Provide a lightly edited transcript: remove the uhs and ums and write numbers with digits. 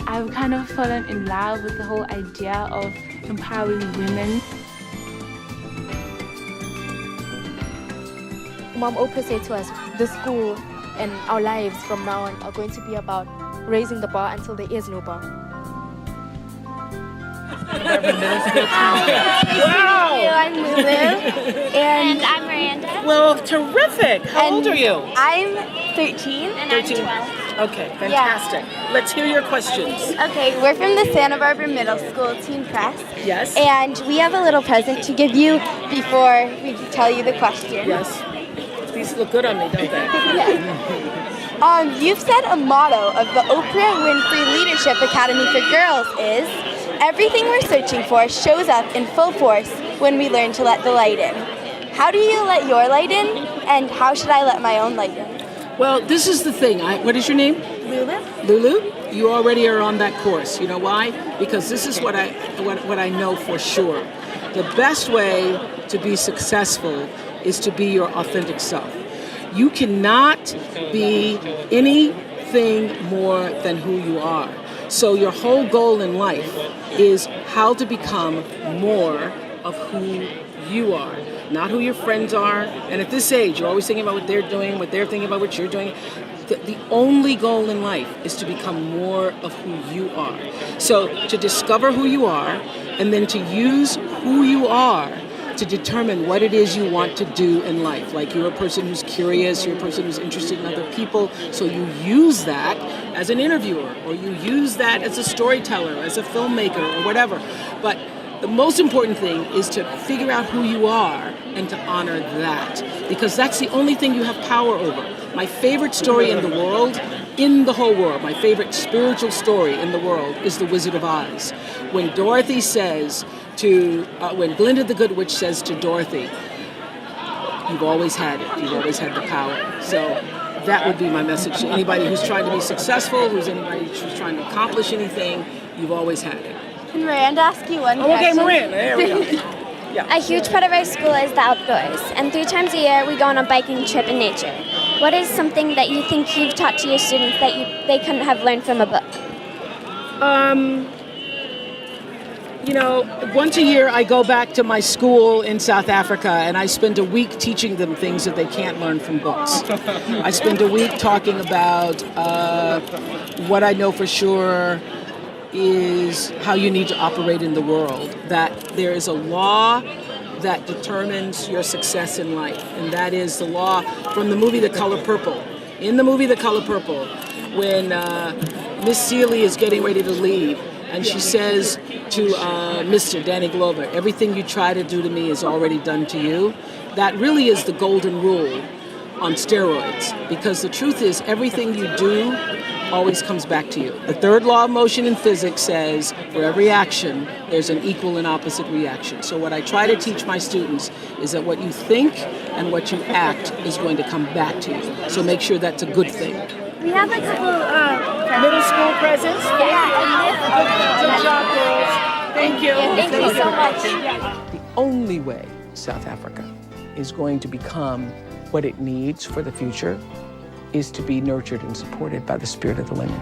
I've kind of fallen in love with the whole idea of empowering women. Mom Oprah said to us, the school and our lives from now on are going to be about raising the bar until there is no bar. Wow! I'm Lulu. And I'm Miranda. Well, terrific. How old are you? I'm 13. And 13. I'm 12. Okay, fantastic. Let's hear your questions. Okay, we're from the Santa Barbara Middle School Teen Press. Yes. And we have a little present to give you before we tell you the question. Yes. These look good on me, don't they? You've said a motto of the Oprah Winfrey Leadership Academy for Girls is, everything we're searching for shows up in full force when we learn to let the light in. How do you let your light in, and how should I let my own light in? Well, this is the thing. What is your name? Lulu? Lulu? You already are on that course. You know why? Because this is what I know for sure. The best way to be successful is to be your authentic self. You cannot be anything more than who you are. So your whole goal in life is how to become more of who you are, not who your friends are. And at this age, you're always thinking about what they're doing, what they're thinking about what you're doing. The only goal in life is to become more of who you are. So to discover who you are, and then to use who you are to determine what it is you want to do in life. Like you're a person who's curious, you're a person who's interested in other people, so you use that as an interviewer, or you use that as a storyteller, as a filmmaker, or whatever. But the most important thing is to figure out who you are and to honor that, because that's the only thing you have power over. My favorite story in the world, in the whole world, my favorite spiritual story in the world is The Wizard of Oz. When Dorothy says when Glinda the Good Witch says to Dorothy, you've always had it, you've always had the power. So that would be my message to anybody who's trying to be successful, who's trying to accomplish anything, you've always had it. Can Miranda ask you one question? Okay, Miranda, there we go. Yeah. A huge part of our school is the outdoors, and 3 times a year we go on a biking trip in nature. What is something that you think you've taught to your students that they couldn't have learned from a book? Once a year I go back to my school in South Africa and I spend a week teaching them things that they can't learn from books. I spend a week talking about what I know for sure is how you need to operate in the world, that there is a law that determines your success in life, and that is the law from the movie The Color Purple. In the movie The Color Purple, when Miss Celie is getting ready to leave, and she says to Mr. Danny Glover, everything you try to do to me is already done to you. That really is the golden rule on steroids, because the truth is everything you do always comes back to you. The third law of motion in physics says for every action, there's an equal and opposite reaction. So what I try to teach my students is that what you think and what you act is going to come back to you. So make sure that's a good thing. We have a couple Middle school presents? Yeah. Good job, girls. Thank you. Thank you so much. The only way South Africa is going to become what it needs for the future is to be nurtured and supported by the spirit of the women.